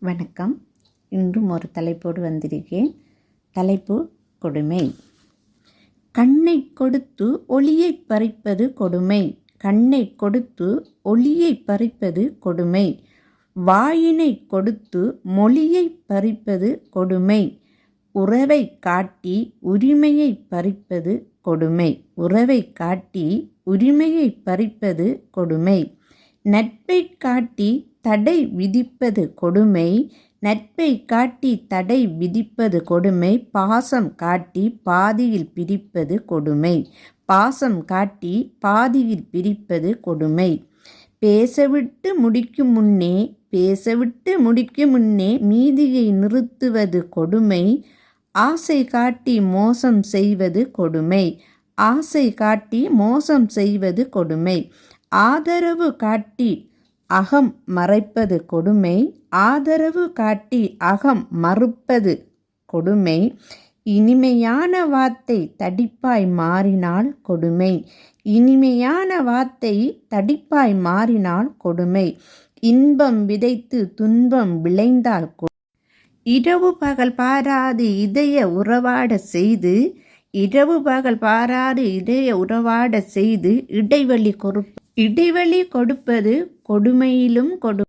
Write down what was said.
வணக்கம். இன்றும் ஒரு தலைப்போடு வந்திருக்கேன். தலைப்பு கொடுமை. கண்ணை கொடுத்து ஒளியை பறிப்பது கொடுமை. கண்ணை கொடுத்து ஒளியை பறிப்பது கொடுமை. வாயினை கொடுத்து மொழியை பறிப்பது கொடுமை. உறவை காட்டி உரிமையை பறிப்பது கொடுமை. உறவை காட்டி உரிமையை பறிப்பது கொடுமை. நட்பை காட்டி தடை விதிப்பது கொடுமை. நட்பை காட்டி தடை விதிப்பது கொடுமை. பாசம் காட்டி பாதியில் பிரிப்பது கொடுமை. பாசம் காட்டி பாதியில் பிரிப்பது கொடுமை. பேசவிட்டு முடிக்கும் முன்னே மீதியை நிறுத்துவது கொடுமை. ஆசை காட்டி மோசம் செய்வது கொடுமை. ஆசை காட்டி மோசம் செய்வது கொடுமை. ஆதரவு காட்டி அகம் மறைப்பது கொடுமை. ஆதரவு காட்டி அகம் மறுப்பது கொடுமை. இனிமையான வார்த்தை தடிப்பாய் மாறினால் கொடுமை. இனிமையான வார்த்தை தடிப்பாய் மாறினால் கொடுமை. இன்பம் விதைத்து துன்பம் விளைந்தால் இரவு பகல் பாராது இதய உறவாட செய்து இரவு பகல் பாராது இதய உறவாட செய்து இடைவெளி கொடுப்பது கொடுமையிலும்